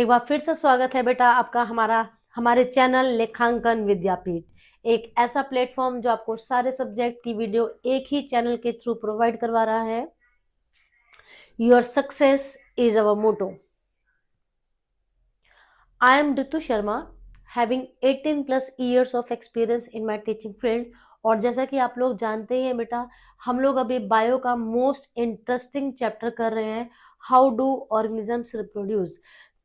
एक बार फिर से स्वागत है बेटा आपका हमारे चैनल लेखांकन विद्यापीठ। एक ऐसा प्लेटफॉर्म जो आपको सारे सब्जेक्ट की वीडियो एक ही चैनल के थ्रू प्रोवाइड करवा रहा है। Your success is our motto. I am Ritu Sharma, having 18 plus years of experience in my teaching field. और जैसा कि आप लोग जानते हैं बेटा, हम लोग अभी बायो का मोस्ट इंटरेस्टिंग चैप्टर कर रहे हैं, हाउ डू ऑर्गेनिजम्स रिप्रोड्यूस।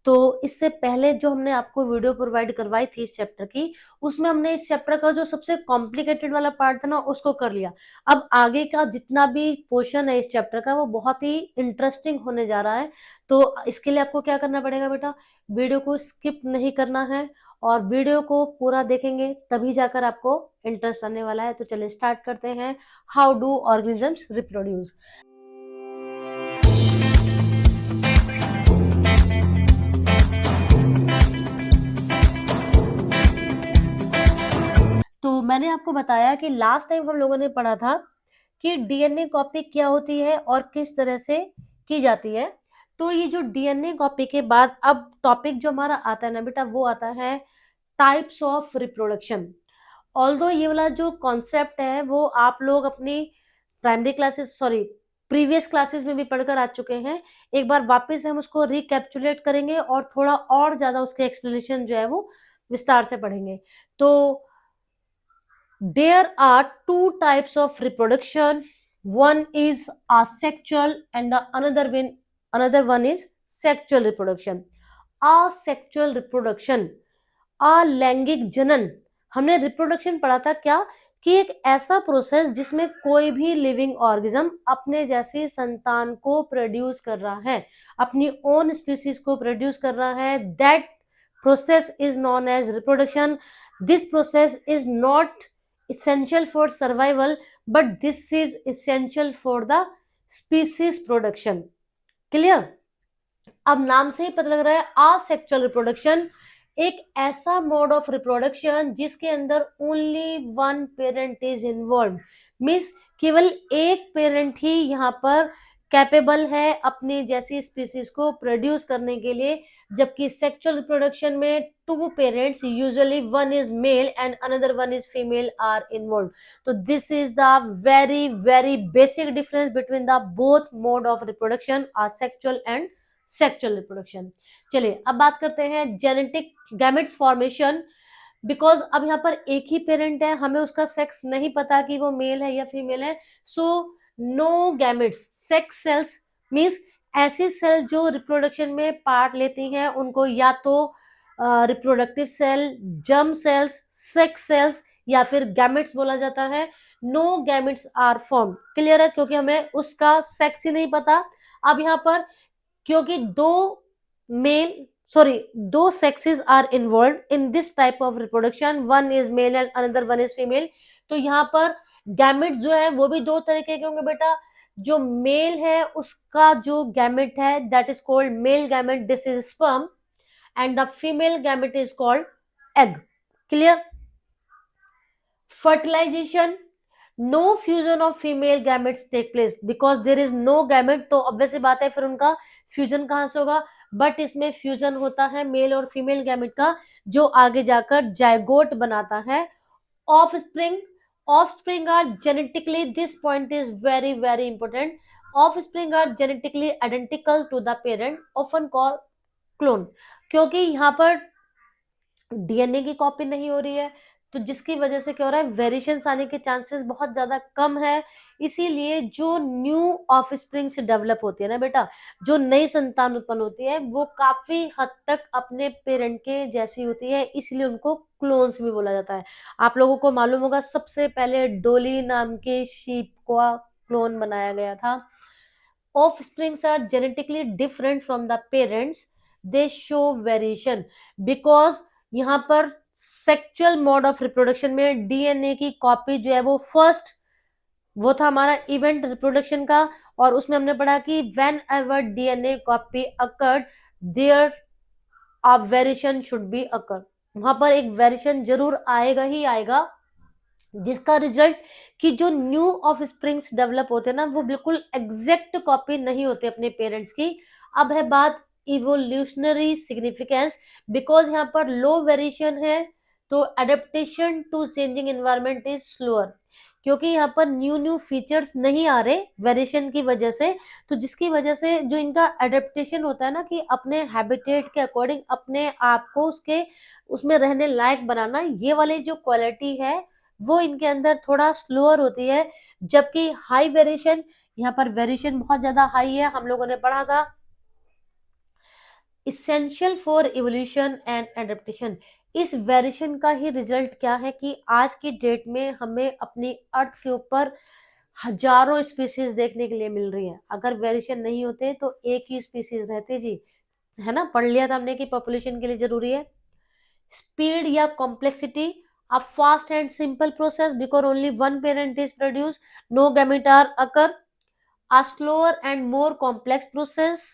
तो इससे पहले जो हमने आपको वीडियो प्रोवाइड करवाई थी इस चैप्टर की, उसमें हमने इस चैप्टर का जो सबसे कॉम्प्लिकेटेड वाला पार्ट था ना, उसको कर लिया। अब आगे का जितना भी पोर्शन है इस चैप्टर का, वो बहुत ही इंटरेस्टिंग होने जा रहा है। तो इसके लिए आपको क्या करना पड़ेगा बेटा, वीडियो को स्किप नहीं करना है और वीडियो को पूरा देखेंगे, तभी जाकर आपको इंटरेस्ट आने वाला है। तो चलिए स्टार्ट करते हैं, हाउ डू ऑर्गेनिजम्स रिप्रोड्यूस। तो मैंने आपको बताया कि लास्ट टाइम हम लोगों ने पढ़ा था कि डीएनए कॉपी क्या होती है और किस तरह से की जाती है। तो ये जो डीएनए कॉपी के बाद अब टॉपिक जो हमारा आता है ना बेटा, वो आता है टाइप्स ऑफ रिप्रोडक्शन। ऑल्दो ये वाला जो कॉन्सेप्ट है वो आप लोग अपनी प्राइमरी क्लासेस प्रीवियस क्लासेस में भी पढ़कर आ चुके हैं। एक बार वापस हम उसको रिकैप्चुलेट करेंगे और थोड़ा और ज्यादा उसके एक्सप्लेनेशन जो है वो विस्तार से पढ़ेंगे। तो there are two types of reproduction. One is asexual and the another one is sexual reproduction. Asexual reproduction, अलैंगिक जनन। हमने रिप्रोडक्शन पढ़ा था क्या, कि एक ऐसा प्रोसेस जिसमें कोई भी लिविंग ऑर्गेनिज्म अपने जैसी संतान को प्रोड्यूस कर रहा है, अपनी ओन स्पीसीज को प्रोड्यूस कर रहा है। That process is known as reproduction. This process is not essential for survival, but this is essential for the species production. Clear? अब नाम से ही पता लग रहा है, asexual reproduction एक ऐसा मोड ऑफ रिप्रोडक्शन जिसके अंदर only one parent is involve, means केवल एक पेरेंट ही यहाँ पर कैपेबल है अपनी जैसी स्पीसीज को प्रोड्यूस करने के लिए। जबकि सेक्सुअल रिप्रोडक्शन में two parents, usually one is male and another one is female, are involve. तो this is the very very basic difference between the both mode of reproduction, sexual and sexual reproduction. चलिए अब बात करते हैं genetic gametes formation. Because अब यहाँ पर एक ही पेरेंट है, हमें उसका सेक्स नहीं पता कि वो मेल है या फीमेल है। So no gametes, sex cells means ऐसी सेल जो रिप्रोडक्शन में पार्ट लेती हैं, उनको या तो reproductive cell, germ cells, sex cells या फिर गैमेट्स बोला जाता है। No gametes are form. Clear है? क्योंकि हमें उसका सेक्स ही नहीं पता। अब यहाँ पर क्योंकि दो sexes are involved in this type of reproduction, one is male and another one is female। तो यहाँ पर गैमेट्स जो है वो भी दो तरीके के होंगे बेटा। जो मेल है उसका जो गैमेट है that is called male gamete, this is sperm, and the female gamete is called egg. Clear? Fertilization, no fusion of female gametes take place because there is no gamete. तो obvious बात है फिर उनका fusion कहां से होगा, but इसमें fusion होता है मेल और फीमेल गैमेट का, जो आगे जाकर जायगोट बनाता है। Offspring, offspring are genetically, this point is very very important, offspring are genetically identical to the parent, often called clone. क्योंकि यहाँ पर डीएनए की कॉपी नहीं हो रही है, तो जिसकी वजह से क्या हो रहा है, वेरिएशंस आने के चांसेस बहुत ज्यादा कम है। इसीलिए जो न्यू ऑफस्प्रिंग से डेवलप होती है ना बेटा, जो नई संतान उत्पन्न होती है, वो काफी हद तक अपने पेरेंट के जैसी होती है, इसलिए उनको क्लोन्स भी बोला जाता है। आप लोगों को मालूम होगा सबसे पहले डोली नाम के शीप का क्लोन बनाया गया था। Offsprings are genetically different from the parents, they show variation because यहाँ पर सेक्सुअल मोड ऑफ रिप्रोडक्शन में डीएनए की कॉपी जो है वो फर्स्ट, वो था हमारा इवेंट रिप्रोडक्शन का, और उसमें हमने पढ़ा कि whenever DNA copy occurred there a variation should be occur. वहां पर एक वेरिएशन जरूर आएगा ही आएगा, जिसका रिजल्ट कि जो न्यू ऑफ स्प्रिंग्स डेवलप होते हैं ना, वो बिल्कुल एग्जैक्ट कॉपी नहीं होते अपने पेरेंट्स की। अब है बात इवोल्यूशनरी सिग्निफिकेंस, बिकॉज यहाँ पर लो वेरिएशन है तो adaptation to changing environment is slower, क्योंकि यहाँ पर न्यू न्यू फीचर्स नहीं आ रहे वेरिएशन की वजह से, तो जिसकी वजह से जो इनका एडेप्टेशन होता है ना कि अपने हैबिटेट के अकॉर्डिंग अपने आप को उसके उसमें रहने लायक बनाना, ये वाली जो क्वालिटी है वो इनके अंदर थोड़ा स्लोअर होती है। जबकि हाई वेरिएशन, यहाँ पर वेरिएशन बहुत ज्यादा हाई है, हम लोगों ने पढ़ा था essential for evolution and adaptation. इस वेरिएशन का ही रिजल्ट क्या है कि आज की डेट में हमें अपनी अर्थ के ऊपर हजारों स्पीसीज देखने के लिए मिल रही है। अगर वेरिएशन नहीं होते तो एक ही स्पीसीज रहते जी, है ना, पढ़ लिया था हमने कि पॉपुलेशन के लिए जरूरी है। स्पीड या complexity, a fast and simple process because only one parent is produced, no gamete are occur. A slower and more complex process,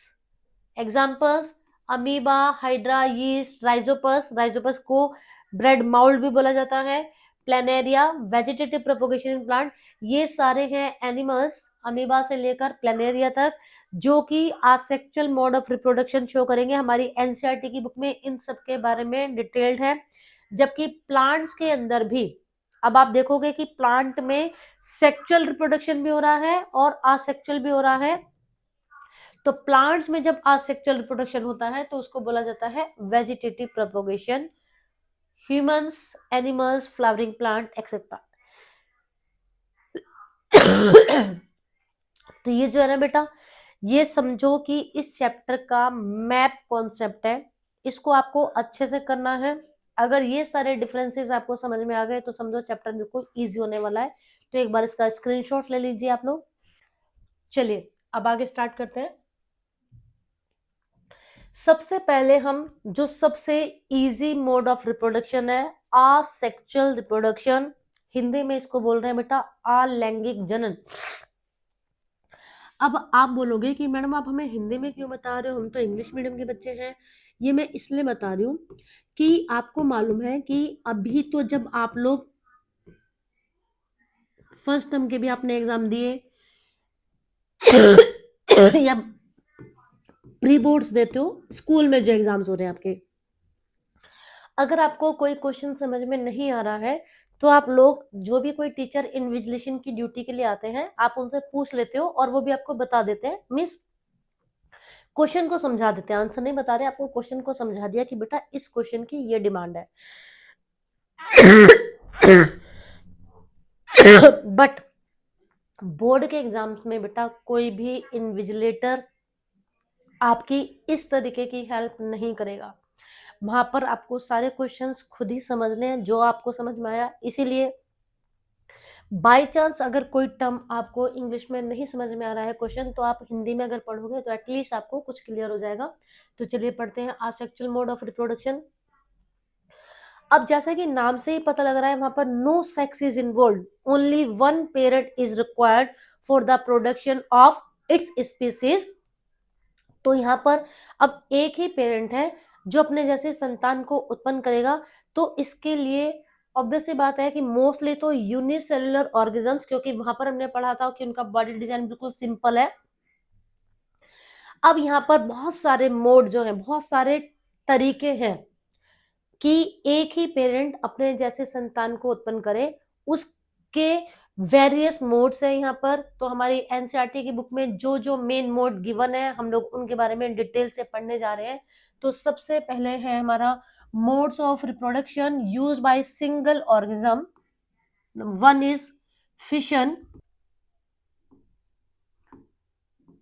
examples amoeba, hydra, yeast, Rhizopus, Rhizopus को ब्रेड माउल्ड भी बोला जाता है, planaria, vegetative propagation plant, ये सारे हैं animals amoeba से लेकर प्लेनेरिया तक जो कि आसेक्चुअल मोड ऑफ रिप्रोडक्शन शो करेंगे। हमारी एनसीईआरटी की बुक में इन सब के बारे में डिटेल्ड है। जबकि प्लांट्स के अंदर भी अब आप देखोगे कि प्लांट में सेक्सुअल रिप्रोडक्शन भी हो रहा है और असेक्सुअल भी हो रहा है। तो प्लांट्स में जब असेक्सुअल रिप्रोडक्शन होता है तो उसको बोला जाता है vegetative propagation. Humans, animals, flowering plant etcetera. तो ये जो है ना बेटा, ये समझो कि इस चैप्टर का मैप कॉन्सेप्ट है, इसको आपको अच्छे से करना है। अगर ये सारे डिफरेंसेस आपको समझ में आ गए तो समझो चैप्टर बिल्कुल इजी होने वाला है। तो एक बार इसका स्क्रीनशॉट ले लीजिए आप लोग। चलिए अब आगे स्टार्ट करते हैं। सबसे पहले हम जो सबसे इजी मोड ऑफ रिप्रोडक्शन है असेक्सुअल रिप्रोडक्शन, हिंदी में इसको बोल रहे हैं बेटा अलैंगिक जनन। अब आप बोलोगे कि मैडम आप हमें हिंदी में क्यों बता रहे हो, हम तो इंग्लिश मीडियम के बच्चे हैं। ये मैं इसलिए बता रही हूँ कि आपको मालूम है कि अभी तो जब आप लोग फर्स्ट टर्म के भी आपने एग्जाम दिए या प्री बोर्ड्स देते हो, स्कूल में जो एग्जाम्स हो रहे हैं आपके, अगर आपको कोई क्वेश्चन समझ में नहीं आ रहा है तो आप लोग जो भी कोई टीचर इन्विजिलेशन की ड्यूटी के लिए आते हैं आप उनसे पूछ लेते हो और वो भी आपको बता देते हैं, मीन्स क्वेश्चन को समझा देते हैं, आंसर नहीं बता रहे, आपको क्वेश्चन को समझा दिया कि बेटा इस क्वेश्चन की ये डिमांड है। बट बोर्ड के एग्जाम्स में बेटा कोई भी इन्विजिलेटर आपकी इस तरीके की हेल्प नहीं करेगा। वहां पर आपको सारे क्वेश्चंस खुद ही समझने हैं जो आपको समझ में आया। इसीलिए बाय चांस अगर कोई टर्म आपको इंग्लिश में नहीं समझ में आ रहा है क्वेश्चन, तो आप हिंदी में अगर पढ़ोगे तो एटलीस्ट आपको कुछ क्लियर हो जाएगा। तो चलिए पढ़ते हैं असेक्सुअल मोड ऑफ रिप्रोडक्शन। अब जैसा कि नाम से ही पता लग रहा है वहां पर no sex is involve, only one parent is required for the production of its species. तो यहाँ पर अब एक ही पेरेंट है जो अपने जैसे संतान को उत्पन्न करेगा। तो इसके लिए ऑब्वियस सी बात है कि मोस्टली तो यूनिसेलुलर ऑर्गेनिजम्स, क्योंकि वहां पर हमने पढ़ा था कि उनका बॉडी डिजाइन बिल्कुल सिंपल है। अब यहाँ पर बहुत सारे मोड जो है, बहुत सारे तरीके हैं कि एक ही पेरेंट अपने जैसे संतान को उत्पन्न करे, उसके वेरियस मोड्स है यहाँ पर। तो हमारी एनसीईआरटी की बुक में जो जो मेन मोड गिवन है हम लोग उनके बारे में डिटेल से पढ़ने जा रहे हैं। तो सबसे पहले है हमारा modes of reproduction use by single organism. One is fission,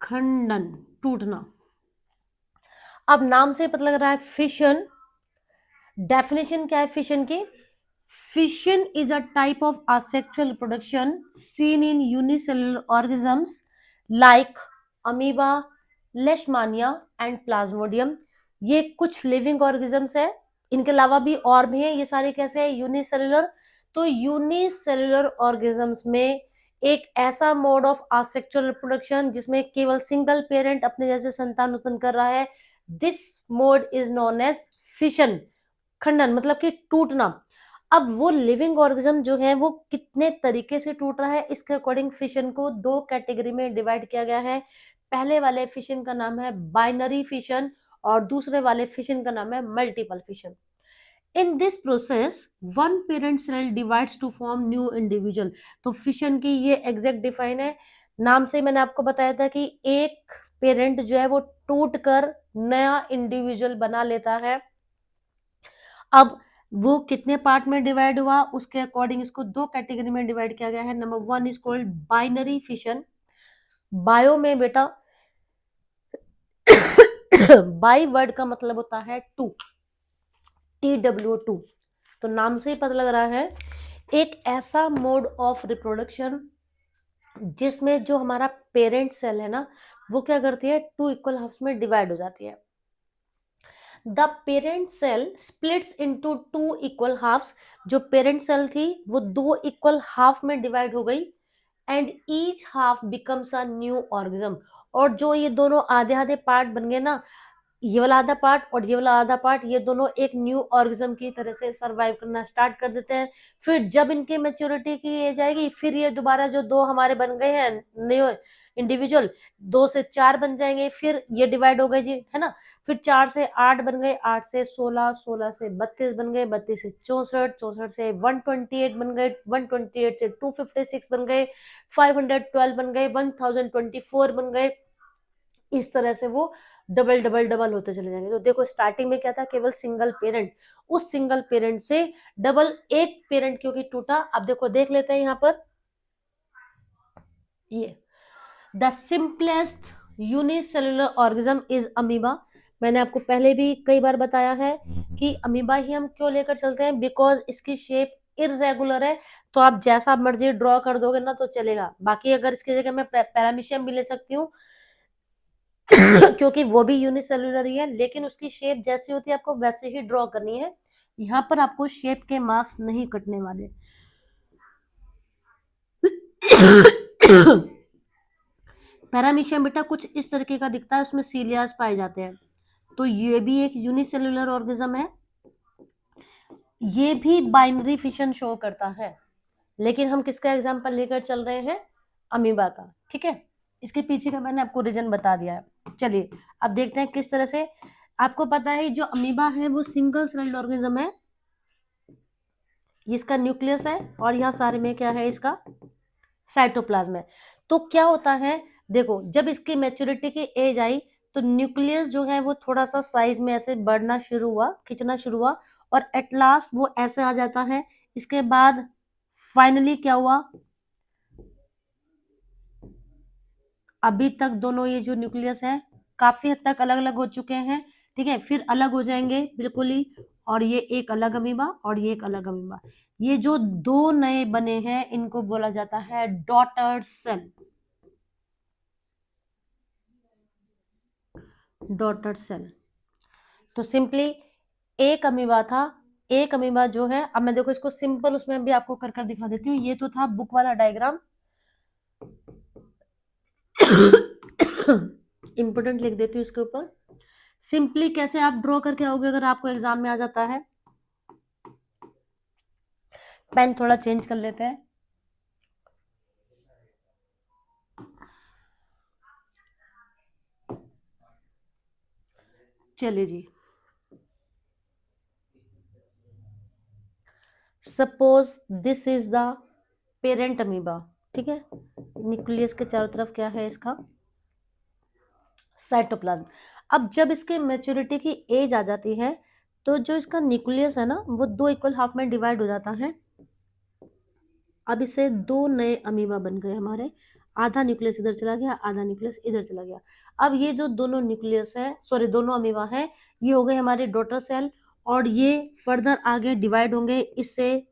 खंडन, टूटना। अब नाम से पता लग रहा है फिशन। डेफिनेशन क्या है फिशन की? Fission is a type of asexual reproduction seen in unicellular organisms like amoeba, leishmania and plasmodium। ये कुछ लिविंग ऑर्गेनिजम्स है, इनके अलावा भी और भी हैं। ये सारे कैसे हैं? यूनिसेलुलर। तो यूनिसेलुलर ऑर्गेनिजम्स में एक ऐसा मोड ऑफ असेक्सुअल रिप्रोडक्शन जिसमें केवल सिंगल पेरेंट अपने जैसे संतान उत्पन्न कर रहा है, this mode is known as fission, खंडन मतलब कि टूटना। अब वो लिविंग ऑर्गेनिज्म जो है वो कितने तरीके से टूट रहा है, इसके अकॉर्डिंग फिशन को दो कैटेगरी में डिवाइड किया गया है। पहले वाले फिशन का नाम है बाइनरी फिशन और दूसरे वाले फिशन का नाम है multiple fission. In this process one parent cell divides to form new individual. तो फिशन की ये एग्जैक्ट डिफाइन है, नाम से मैंने आपको बताया था कि एक पेरेंट जो है वो टूट कर नया इंडिविजुअल बना लेता है। अब वो कितने पार्ट में डिवाइड हुआ, उसके अकॉर्डिंग इसको दो कैटेगरी में डिवाइड किया गया है। Number one is called binary fission. Bio में बेटा बाई वर्ड का मतलब होता है टू, TW2। तो नाम से ही पता लग रहा है एक ऐसा मोड ऑफ रिप्रोडक्शन जिसमें जो हमारा पेरेंट सेल है ना वो क्या करती है, टू इक्वल हाफ्स में डिवाइड हो जाती है। The parent cell splits into two equal halfs. जो पेरेंट सेल थी वो दो इक्वल हाफ में डिवाइड हो गई and each half becomes a new organism. और जो ये दोनों आधे आधे पार्ट बन गए ना, ये वाला आधा पार्ट और ये वाला आधा पार्ट, ये दोनों एक न्यू ऑर्गेनिज्म की तरह से सरवाइव करना स्टार्ट कर देते हैं। फिर जब इनके मैच्योरिटी की एज आएगी फिर ये दोबारा जो दो हमारे बन गए हैं न्यू इंडिविजुअल, दो से चार बन जाएंगे, फिर ये डिवाइड हो गए जी, है ना। फिर चार से आठ बन गए, आठ से 16, 16 से 32 बन गए, 32 से 64, 64 से 128 बन गए, 128 से 256 बन गए, 512 बन गए, 1024 बन गए। इस तरह से वो डबल डबल डबल होते चले जाएंगे। तो देखो स्टार्टिंग में क्या था, केवल सिंगल पेरेंट, उस सिंगल पेरेंट से डबल एक पेरेंट क्योंकि टूटा। अब देखो देख लेते हैं यहाँ पर, ये the simplest unicellular organism is amoeba. मैंने आपको पहले भी कई बार बताया है कि अमीबा ही हम क्यों लेकर चलते हैं, बिकॉज इसकी शेप इरेगुलर है। तो आप जैसा मर्जी ड्रॉ कर दोगे ना तो चलेगा। बाकी अगर इसकी जगह मैं पैरामीशियम भी ले सकती हूँ क्योंकि वो भी यूनिसेलुलर ही है, लेकिन उसकी शेप जैसी होती है आपको वैसे ही ड्रॉ करनी है। यहाँ पर आपको शेप के मार्क्स नहीं कटने वाले। पैरामीशियम बेटा कुछ इस तरीके का दिखता है, उसमें सीलियास पाए जाते हैं। तो ये भी एक यूनिसेलुलर ऑर्गेनिज्म है, ये भी बाइनरी फिशन शो करता है, लेकिन हम किसका एग्जांपल लेकर चल रहे हैं, अमीबा का। ठीक है, इसके पीछे का मैंने आपको रीजन बता दिया है। चलिए अब देखते हैं किस तरह से। आपको पता है जो अमीबा है वो सिंगल सेल्ड ऑर्गेनिज्म है, इसका न्यूक्लियस है और यहाँ सारे में क्या है, इसका साइटोप्लाज्म है। तो क्या होता है, देखो जब इसकी मैच्योरिटी की एज आई तो न्यूक्लियस जो है वो थोड़ा सा साइज में ऐसे बढ़ना शुरू हुआ, खिंचना शुरू हुआ, और एट लास्ट वो ऐसे आ जाता है। इसके बाद फाइनली क्या हुआ, अभी तक दोनों ये जो न्यूक्लियस है काफी हद तक अलग अलग हो चुके हैं। ठीक है, फिर अलग हो जाएंगे बिल्कुल ही, और ये एक अलग अमीबा और ये एक अलग अमीबा। ये जो दो नए बने हैं इनको बोला जाता है डॉटर सेल। Daughter cell. तो सिंपली एक अमीबा था, एक अमीबा जो है, अब मैं देखो इसको सिंपल उसमें भी आपको कर कर दिखा देती हूँ। ये तो था बुक वाला डायग्राम, इंपोर्टेंट लिख देती हूँ इसके ऊपर। सिंपली कैसे आप ड्रॉ करके आओगे अगर आपको एग्जाम में आ जाता है। पेन थोड़ा चेंज कर लेते हैं। चलिए जी, suppose this is the parent amoeba. ठीक है, न्यूक्लियस के चारों तरफ क्या है, इसका साइटोप्लाज्म। अब जब इसके मैच्योरिटी की एज आ जाती है तो जो इसका न्यूक्लियस है ना वो दो इक्वल हाफ में डिवाइड हो जाता है। अब इससे दो नए अमीबा बन गए हमारे, आधा न्यूक्लियस इधर चला गया, आधा न्यूक्लियस इधर चला गया। अब ये जो दोनों न्यूक्लियस है, सॉरी दोनों अमीबा है, ये हो गए हमारे डॉटर सेल, और ये फर्दर आगे डिवाइड होंगे, इससे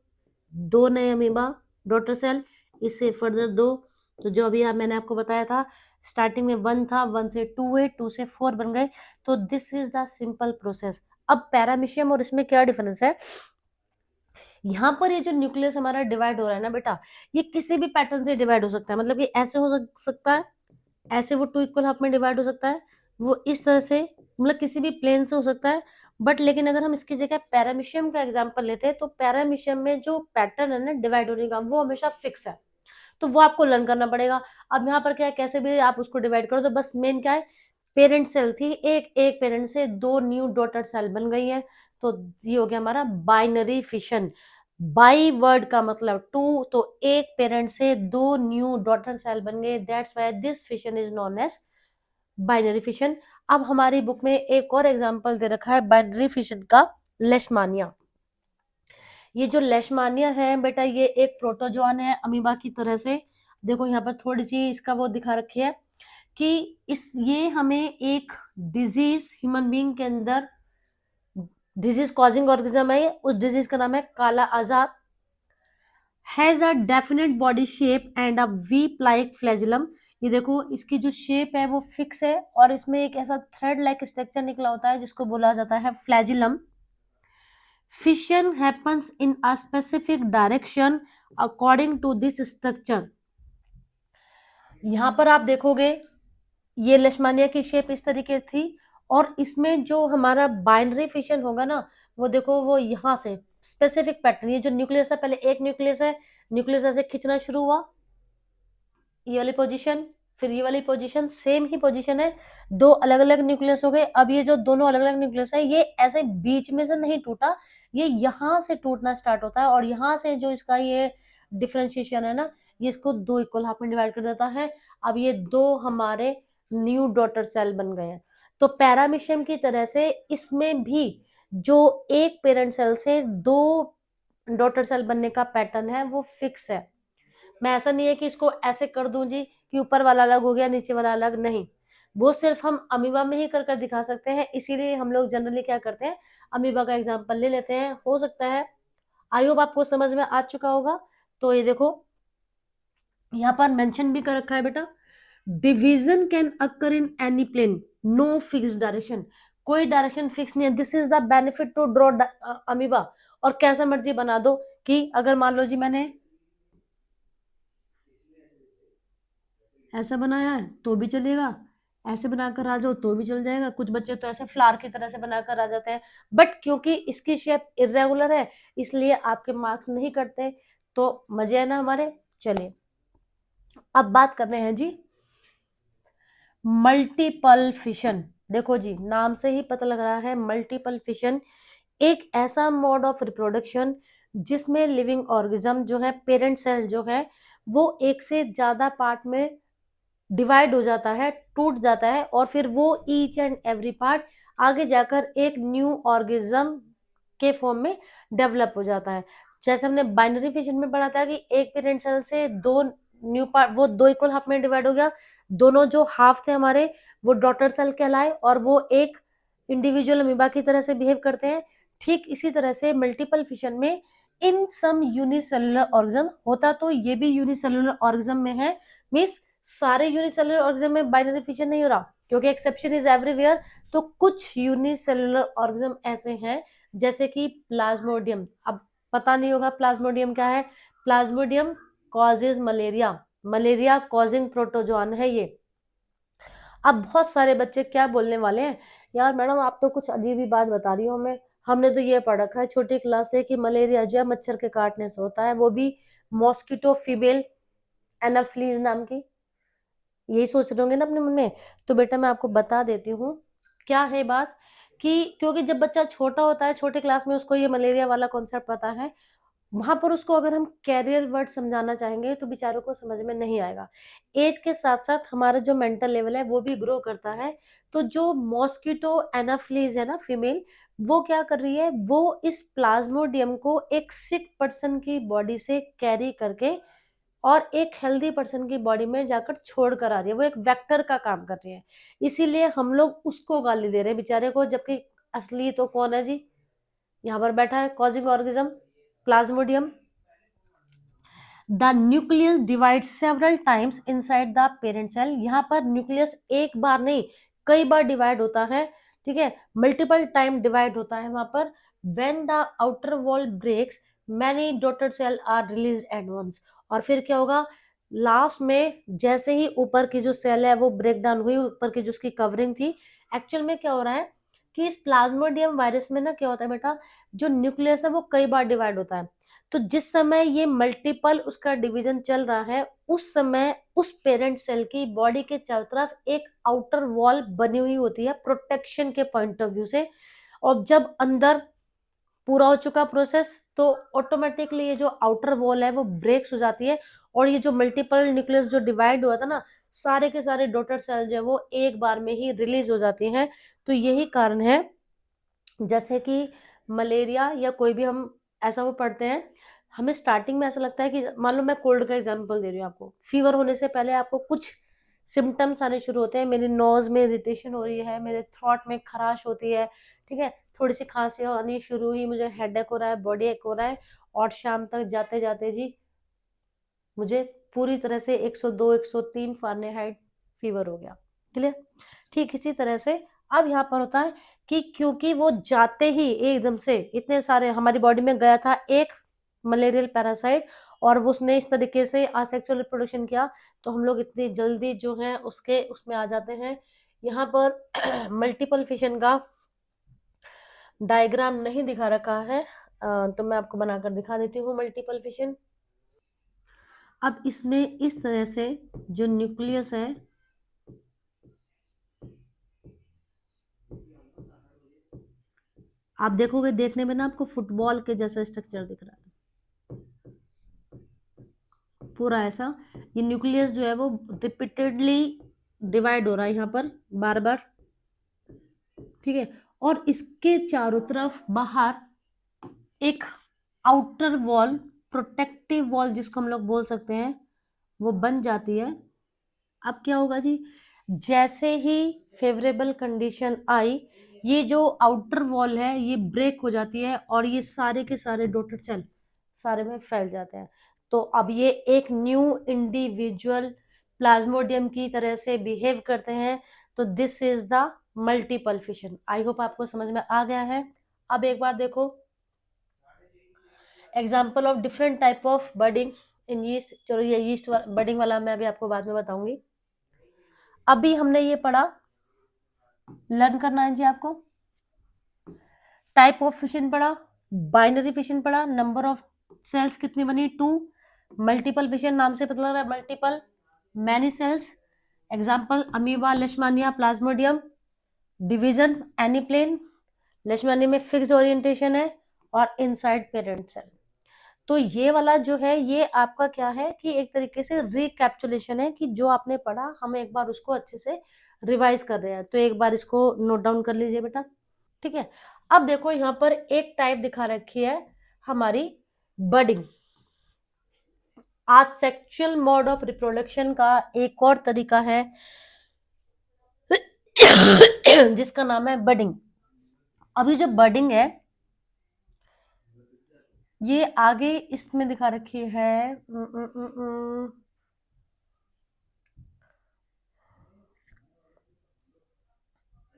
दो नए अमीबा डॉटर सेल, इससे फर्दर दो। तो जो अभी मैंने आपको बताया था स्टार्टिंग में वन था, वन से टू है, टू से फोर बन गए। तो this is the simple process. अब पैरामीशियम और इसमें क्या डिफरेंस है, यहाँ पर ये जो न्यूक्लियस हमारा डिवाइड हो रहा है ना बेटा, ये किसी भी पैटर्न से डिवाइड हो सकता है। मतलब कि ऐसे हो सकता है, ऐसे वो टू इक्वल हाफ में डिवाइड हो सकता है, वो इस तरह से, मतलब किसी भी प्लेन से हो सकता है। बट लेकिन अगर हम इसकी जगह पैरामीशियम का एग्जांपल लेते हैं तो पैरामीशियम में जो पैटर्न है ना डिवाइड होने का वो हमेशा फिक्स है, तो वो आपको लर्न करना पड़ेगा। अब यहाँ पर क्या है, कैसे भी आप उसको डिवाइड करो, तो बस मेन क्या है, पेरेंट सेल थी, एक एक पेरेंट से दो न्यू डॉटर सेल बन गई है, तो ये हो गया हमारा बाइनरी फिशन। बाई वर्ड का मतलब टू, तो एक पेरेंट से दो न्यू डॉटर सेल बन गए, that's why this fission is known as binary fission. अब हमारी बुक में एक और एग्जांपल दे रखा है बाइनरी फिशन का, लेशमानिया। ये जो लेशमानिया है बेटा, ये एक प्रोटोजोआन है अमीबा की तरह से। देखो यहाँ पर थोड़ी सी इसका वो दिखा रखी है कि इस ये हमें एक डिजीज ह्यूमन बीइंग के अंदर डिजीज कॉजिंग ऑर्गेनिज्म है, उस डिजीज का नाम है काला आजार। Has a definite body shape and a weep like flagellum. ये देखो इसकी जो शेप है वो फिक्स है, और इसमें एक ऐसा थ्रेड लाइक स्ट्रक्चर निकला होता है जिसको बोला जाता है flagellum. Fission happens in a specific direction according to this structure। यहां पर आप देखोगे ये लेशमानिया की शेप इस तरीके थी, और इसमें जो हमारा बाइनरी फिशन होगा ना, वो देखो वो यहां से स्पेसिफिक पैटर्न, ये जो न्यूक्लियस था, पहले एक न्यूक्लियस है, न्यूक्लियस ऐसे खींचना शुरू हुआ, ये वाली पोजीशन, फिर ये वाली पोजीशन, सेम ही पोजीशन है, दो अलग अलग न्यूक्लियस हो गए। अब ये जो दोनों अलग अलग न्यूक्लियस है, ये ऐसे बीच में से नहीं टूटा, ये यहां से टूटना स्टार्ट होता है, और यहां से जो इसका ये डिफरेंशिएशन है ना, ये इसको दो इक्वल हाफ में डिवाइड कर देता है। अब ये दो हमारे न्यू डॉटर सेल बन गए हैं। तो पैरामीशियम की तरह से इसमें भी जो एक पेरेंट सेल से दो डॉटर सेल बनने का पैटर्न है वो फिक्स है। मैं ऐसा नहीं है कि इसको ऐसे कर दूं जी कि ऊपर वाला अलग हो गया नीचे वाला अलग, नहीं, वो सिर्फ हम अमीबा में ही कर कर दिखा सकते हैं, इसीलिए हम लोग जनरली क्या करते हैं, अमीबा का एग्जांपल ले लेते हैं। हो सकता है आई होप आपको समझ में आ चुका होगा। तो ये देखो यहाँ पर मेंशन भी कर रखा है बेटा, division can occur in any plane, no fix direction, कोई डायरेक्शन फिक्स नहीं है। This is the benefit to draw amoeba, और कैसा मर्जी बना दो, कि अगर मान लो जी मैंने ऐसा बनाया है तो भी चलेगा, ऐसे बनाकर आ जाओ तो भी चल जाएगा। कुछ बच्चे तो ऐसे फ्लावर की तरह से बनाकर आ जाते हैं, बट क्योंकि इसकी शेप इरेगुलर है इसलिए आपके मार्क्स नहीं कटते। तो मजे है ना हमारे। चलिए अब बात कर रहे हैं जी मल्टीपल फिशन। देखो जी नाम से ही पता लग रहा है, मल्टीपल फिशन एक ऐसा मोड ऑफ रिप्रोडक्शन जिसमें लिविंग ऑर्गेनिज्म जो है, पेरेंट सेल जो है, वो एक से ज्यादा पार्ट में डिवाइड हो जाता है, टूट जाता है, और फिर वो ईच एंड एवरी पार्ट आगे जाकर एक न्यू ऑर्गेनिज्म के फॉर्म में डेवलप हो जाता है। जैसे हमने बाइनरी फिशन में पढ़ा था कि एक पेरेंट सेल से दो न्यू पार्ट, वो दो इक्वल हाफ में डिवाइड हो गया, दोनों जो हाफ थे हमारे वो डॉटर सेल कहलाए, और वो एक इंडिविजुअल अमीबा की तरह से बिहेव करते हैं। ठीक इसी तरह से मल्टीपल फिशन में इन सम यूनिसेलुलर ऑर्गेनिज्म, होता तो ये भी यूनिसेलुलर ऑर्गेनिज्म में है, मींस सारे यूनिसेलुलर ऑर्गेनिज्म में बाइनरी फिशन नहीं हो रहा, क्योंकि एक्सेप्शन इज एवरीवेयर। तो कुछ यूनिसेलुलर ऑर्गेनिज्म ऐसे हैं जैसे कि प्लाज्मोडियम। अब पता नहीं होगा प्लाज्मोडियम क्या है, Plasmodium causes malaria, malaria causing protozoan है ये। अब बहुत सारे बच्चे क्या बोलने वाले हैं, यार मैडम आप तो कुछ अजीब ही बात बता रही हो हमें, हमने तो ये पढ़ रखा है छोटी क्लास से कि मलेरिया जो है मच्छर के काटने से होता है, वो भी मॉस्किटो फीमेल एनाफ्लीज नाम की। यही सोच रहे होंगे ना अपने मन में। तो बेटा मैं आपको बता देती हूँ क्या है बात, कि क्योंकि जब बच्चा छोटा होता है छोटे क्लास में उसको ये मलेरिया वाला कॉन्सेप्ट पता है, वहां पर उसको अगर हम कैरियर वर्ड समझाना चाहेंगे तो बेचारों को समझ में नहीं आएगा। एज के साथ साथ हमारा जो मेंटल लेवल है वो भी ग्रो करता है। तो जो मॉस्किटो एनाफ्लीज है ना फीमेल, वो क्या कर रही है, वो इस प्लाज्मोडियम को एक सिक पर्सन की बॉडी से कैरी करके और एक हेल्दी पर्सन की बॉडी में जाकर छोड़ कर आ रही है, वो एक वेक्टर का काम कर रही है। इसीलिए हम लोग उसको गाली दे रहे हैं बेचारे को, जबकि असली तो कौन है जी, यहाँ पर बैठा है causing organism plasmodium. The nucleus divide several times inside the parent cell. यहाँ पर न्यूक्लियस एक बार नहीं कई बार डिवाइड होता है, ठीक है, मल्टीपल टाइम डिवाइड होता है वहां पर। When the outer wall breaks many daughter cell are release at once. और फिर क्या होगा, लास्ट में जैसे ही ऊपर की जो सेल है वो ब्रेक डाउन हुई, ऊपर की जो उसकी कवरिंग थी, एक्चुअल में क्या हो रहा है कि इस प्लाज्मोडियम वायरस में ना क्या होता है बेटा, जो न्यूक्लियस है वो कई बार डिवाइड होता है। तो जिस समय ये मल्टीपल उसका डिवीजन चल रहा है, उस समय उस पेरेंट सेल की बॉडी के चारों तरफ एक आउटर वॉल बनी हुई होती है प्रोटेक्शन के पॉइंट ऑफ व्यू से। और जब अंदर पूरा हो चुका प्रोसेस, तो ऑटोमेटिकली ये जो आउटर वॉल है वो ब्रेक्स हो जाती है, और ये जो मल्टीपल न्यूक्लियस जो डिवाइड हुआ था ना, सारे के सारे डॉटर सेल जो है वो एक बार में ही रिलीज हो जाती हैं। तो यही कारण है, जैसे कि मलेरिया या कोई भी हम ऐसा वो पढ़ते हैं, हमें स्टार्टिंग में ऐसा लगता है कि मान लो मैं कोल्ड का एग्जांपल दे रही हूँ आपको, फीवर होने से पहले आपको कुछ सिम्टम्स आने शुरू होते हैं, मेरी नोज में इरिटेशन हो रही है, मेरे थ्रोट में खराश होती है, ठीक है, थोड़ी सी खांसी आनी शुरू हुई, मुझे हेडेक हो रहा है, बॉडी एक हो रहा है, और शाम तक जाते जाते जी मुझे पूरी तरह से 102 103 फारेनहाइट फीवर हो गया। क्लियर? ठीक इसी तरह से अब यहाँ पर होता है कि क्योंकि वो जाते ही एकदम से इतने सारे हमारी बॉडी में गया था एक मलेरियल पैरासाइट, और वो उसने इस तरीके से असेक्सुअल रिप्रोडक्शन किया, तो हम लोग इतनी जल्दी जो है उसके उसमें आ जाते हैं। यहाँ पर मल्टीपल फिशन का डायग्राम नहीं दिखा रखा है, तो मैं आपको बनाकर दिखा देती हूँ मल्टीपल फिशन। अब इसमें इस तरह से जो न्यूक्लियस है, आप देखोगे देखने में ना आपको फुटबॉल के जैसा स्ट्रक्चर दिख रहा है पूरा ऐसा। ये न्यूक्लियस जो है वो रिपीटेडली डिवाइड हो रहा है यहाँ पर बार बार, ठीक है, और इसके चारों तरफ बाहर एक आउटर वॉल, प्रोटेक्टिव वॉल जिसको हम लोग बोल सकते हैं, वो बन जाती है। अब क्या होगा जी, जैसे ही फेवरेबल कंडीशन आई, ये जो आउटर वॉल है ये ब्रेक हो जाती है, और ये सारे के सारे डॉटर सेल सारे में फैल जाते हैं। तो अब ये एक न्यू इंडिविजुअल प्लाज्मोडियम की तरह से बिहेव करते हैं। तो this is the multiple fission. I hope आपको समझ में आ गया है। अब एक बार देखो example of different type of budding in yeast. चलो ये यीस्ट बडिंग वाला मैं अभी आपको बाद में बताऊंगी। अभी हमने ये पढ़ा, लर्न करना है जी आपको। टाइप ऑफ फिशन पढ़ा, बाइनरी फिशन पढ़ा, नंबर ऑफ सेल्स कितनी बनी 2, मल्टीपल फिशन नाम से पता लग रहा है multiple, many cells, example amoeba, leishmania, plasmodium, division any plane, leishmania में फिक्स्ड ओरिएंटेशन है, और इनसाइड पेरेंट सेल। तो ये वाला जो है ये आपका क्या है कि एक तरीके से रिकैप्चुलेशन है कि जो आपने पढ़ा हम एक बार उसको अच्छे से रिवाइज कर रहे हैं। तो एक बार इसको नोट डाउन कर लीजिए बेटा, ठीक है। अब देखो यहाँ पर एक टाइप दिखा रखी है हमारी budding. Asexual mode of reproduction का एक और तरीका है जिसका नाम है बडिंग। अभी जो बडिंग है ये आगे इसमें दिखा रखी है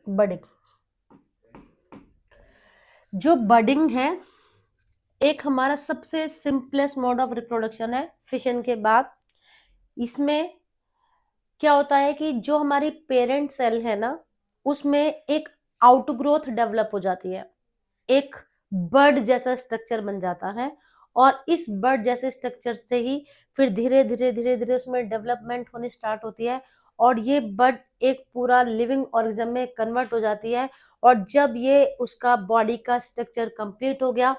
बडिंग। जो बडिंग है एक हमारा सबसे सिंपलेस्ट मोड ऑफ रिप्रोडक्शन है फिशन के बाद। इसमें क्या होता है कि जो हमारी पेरेंट सेल है ना उसमें एक आउटग्रोथ डेवलप हो जाती है, एक बर्ड जैसा स्ट्रक्चर बन जाता है, और इस बर्ड जैसे स्ट्रक्चर से ही फिर धीरे धीरे धीरे धीरे उसमें डेवलपमेंट होनी स्टार्ट होती है, और ये बर्ड एक पूरा लिविंग ऑर्गेनिज्म में कन्वर्ट हो जाती है। और जब ये उसका बॉडी का स्ट्रक्चर कंप्लीट हो गया,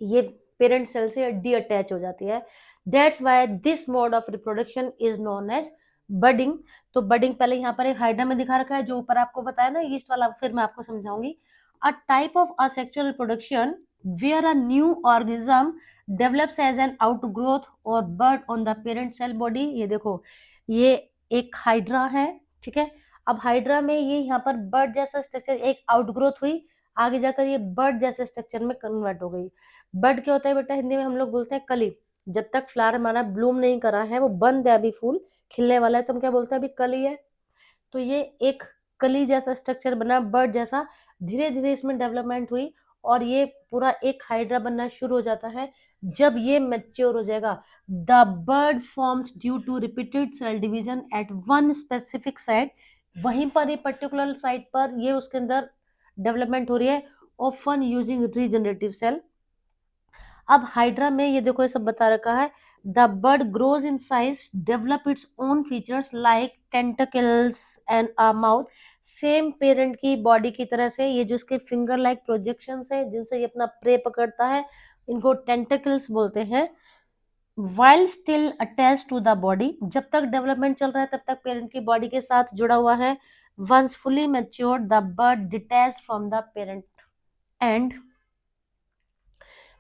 ये पेरेंट सेल से डी अटैच हो जाती है। That's why this mode of reproduction is known as budding. तो बडिंग पहले यहाँ पर एक हाइड्रा में दिखा रखा है, जो ऊपर आपको बताया ना ईस्ट वाला, फिर मैं आपको समझाऊंगी। A type of asexual reproduction where a new organism develops as an outgrowth or bud on the parent cell body। ये देखो ये एक हाइड्रा है, ठीक है। अब हाइड्रा में ये यहाँ पर बर्ड जैसा स्ट्रक्चर, एक आउटग्रोथ हुई, आगे जाकर ये बर्ड जैसे स्ट्रक्चर में कन्वर्ट हो गई। बर्ड क्या होता है बेटा, हिंदी में हम लोग बोलते हैं कली। जब तक फ्लावर हमारा ब्लूम नहीं करा है, वो बंद है, अभी फूल खिलने वाला है, तो हम क्या बोलते हैं अभी कली है। तो ये एक कली जैसा स्ट्रक्चर बना, बर्ड जैसा, धीरे धीरे इसमें डेवलपमेंट हुई, और ये पूरा एक हाइड्रा बनना शुरू हो जाता है। जब ये मैच्योर हो जाएगा, the bird forms due to repeated cell division at one specific site. वहीं पर ये पर्टिकुलर साइट पर ये उसके अंदर डेवलपमेंट हो रही है ऑफन यूजिंग रीजनरेटिव सेल। अब हाइड्रा में ये देखो ये सब बता रखा है, the bird grows in size, develop its own features like tentacles and a mouth, same parent की बॉडी की तरह से ये जो इसके फिंगर लाइक प्रोजेक्शंस है जिनसे ये अपना प्रे पकड़ता है, इनको टेंटकल्स बोलते हैं। While still attach to the body, जब तक डेवलपमेंट चल रहा है तब तक पेरेंट की बॉडी के साथ जुड़ा हुआ है। Once fully matured the bird detached from the parent and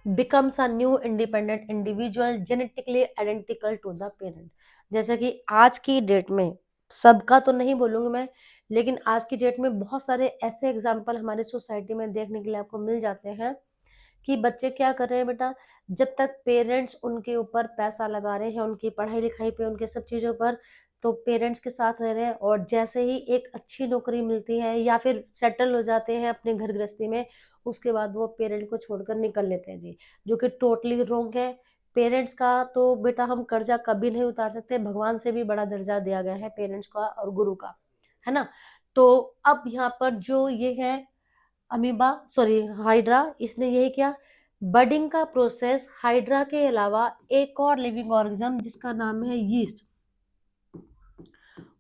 becomes a new independent individual genetically identical to the parent। जैसे कि आज की डेट में, सबका तो नहीं बोलूंगी मैं, लेकिन आज की डेट में बहुत सारे ऐसे एग्जाम्पल हमारे सोसाइटी में देखने के लिए आपको मिल जाते हैं कि बच्चे क्या कर रहे हैं बेटा, जब तक पेरेंट्स उनके ऊपर पैसा लगा रहे हैं, उनकी पढ़ाई लिखाई पे, उनके सब चीज़ों पर, तो पेरेंट्स के साथ रह रहे हैं, और जैसे ही एक अच्छी नौकरी मिलती है या फिर सेटल हो जाते हैं अपने घर गृहस्थी में, उसके बाद वो पेरेंट को छोड़कर निकल लेते हैं जी, जो कि टोटली रॉन्ग है। पेरेंट्स का तो बेटा हम कर्जा कभी नहीं उतार सकते, भगवान से भी बड़ा दर्जा दिया गया है पेरेंट्स का और गुरु का, है ना। तो अब यहाँ पर जो ये है अमीबा, सॉरी हाइड्रा, इसने यही किया, बडिंग का प्रोसेस हाइड्रा के अलावा एक और लिविंग ऑर्गेनिज्म जिसका नाम है यीस्ट,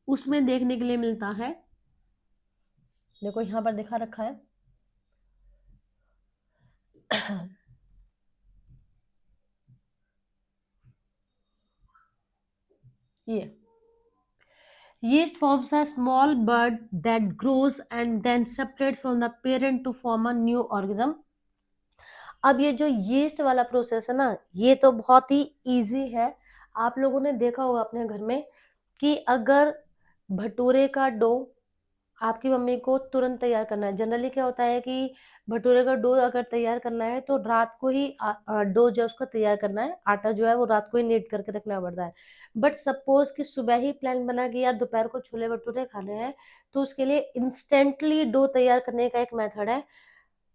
उसमें देखने के लिए मिलता है। देखो यहाँ पर दिखा रखा है ये yeast forms a small bud that grows and then separates from the parent to form a new organism। अब ये जो yeast वाला प्रोसेस है ना, ये तो बहुत ही इजी है। आप लोगों ने देखा होगा अपने घर में कि अगर भटूरे का डो आपकी मम्मी को तुरंत तैयार करना है, जनरली क्या होता है कि भटूरे का डो अगर तैयार करना है तो रात को ही डो जो है उसको तैयार करना है, आटा जो है वो रात को ही नीट करके रखना पड़ता है। बट सपोज कि सुबह ही प्लान बना कि यार दोपहर को छोले भटूरे खाने हैं, तो उसके लिए इंस्टेंटली डो तैयार करने का एक मेथड है,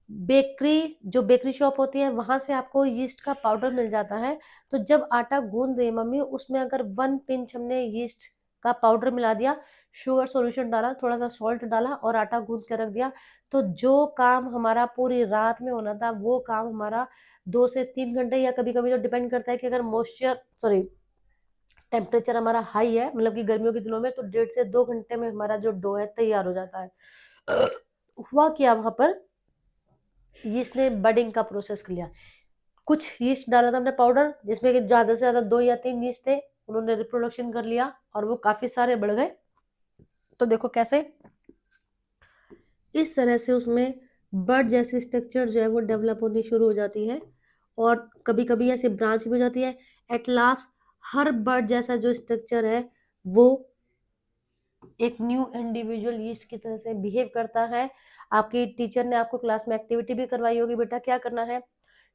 बेकरी, जो बेकरी शॉप होती है वहां से आपको यीस्ट का पाउडर मिल जाता है। तो जब आटा गूंद रही मम्मी, उसमें अगर 1 पिंच हमने यीस्ट का पाउडर मिला दिया, शुगर सॉल्यूशन डाला, थोड़ा सा सॉल्ट डाला और आटा गूंद के रख दिया, तो जो काम हमारा पूरी रात में होना था वो काम हमारा 2 से 3 घंटे, या कभी कभी तो डिपेंड करता है कि अगर मॉइस्चर सॉरी टेम्परेचर हमारा हाई है, मतलब कि गर्मियों के दिनों में, तो 1.5 से 2 घंटे में हमारा जो डो है तैयार हो जाता है। हुआ क्या वहां पर, यीस्ट ने बडिंग का प्रोसेस कर लिया, कुछ यीस्ट डाला था हमने पाउडर जिसमें कि ज्यादा से ज्यादा 2 या 3 यीस्ट थे, उन्होंने रिप्रोडक्शन कर लिया और वो काफी सारे बढ़ गए। तो देखो कैसे इस तरह से उसमें बर्ड जैसी स्ट्रक्चर जो है वो डेवलप होनी शुरू हो जाती है, और कभी कभी ऐसे ब्रांच भी हो जाती है। एट लास्ट हर बर्ड जैसा जो स्ट्रक्चर है वो एक न्यू इंडिविजुअल यीस्ट की तरह से बिहेव करता है। आपकी टीचर ने आपको क्लास में एक्टिविटी भी करवाई होगी, बेटा क्या करना है,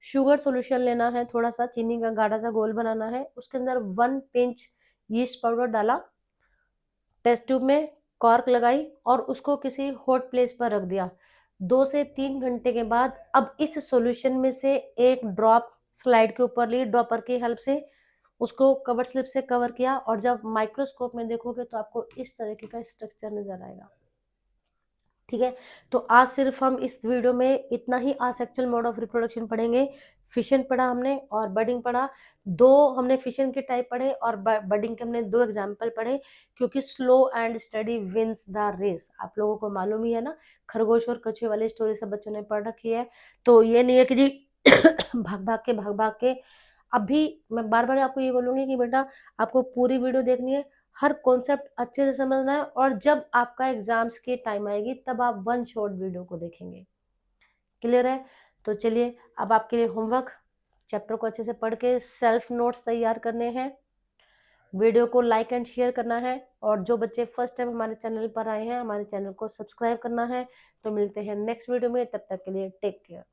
शुगर सॉल्यूशन लेना है, थोड़ा सा चीनी का गाढ़ा सा घोल बनाना है, उसके अंदर 1 पिंच यीस्ट पाउडर डाला, टेस्ट ट्यूब में कॉर्क लगाई और उसको किसी हॉट प्लेस पर रख दिया। 2 से 3 घंटे के बाद अब इस सॉल्यूशन में से एक ड्रॉप स्लाइड के ऊपर ली, ड्रॉपर की हेल्प से उसको कवर स्लिप से कवर किया, और जब माइक्रोस्कोप में देखोगे तो आपको इस तरीके का स्ट्रक्चर नजर आएगा। ठीक है, तो आज सिर्फ हम इस वीडियो में इतना ही असेक्सुअल मोड ऑफ रिप्रोडक्शन पढ़ेंगे। फिशन पढ़ा हमने और बडिंग पढ़ा, दो हमने फिशन के टाइप पढ़े और बडिंग के हमने 2 एग्जाम्पल पढ़े, क्योंकि slow and study wins the race, आप लोगों को मालूम ही है ना, खरगोश और कछुए वाली स्टोरी सब बच्चों ने पढ़ रखी है। तो ये नहीं है कि जी भाग भाग के, अभी मैं बार बार आपको ये बोलूंगी कि बेटा आपको पूरी वीडियो देखनी है, हर कॉन्सेप्ट अच्छे से समझना है, और जब आपका एग्जाम्स की टाइम आएगी तब आप वन शॉट वीडियो को देखेंगे। क्लियर है, तो चलिए अब आपके लिए होमवर्क, चैप्टर को अच्छे से पढ़ के सेल्फ नोट्स तैयार करने हैं, वीडियो को लाइक एंड शेयर करना है, और जो बच्चे फर्स्ट टाइम हमारे चैनल पर आए हैं हमारे चैनल को सब्सक्राइब करना है। तो मिलते हैं नेक्स्ट वीडियो में, तब तक के लिए टेक केयर।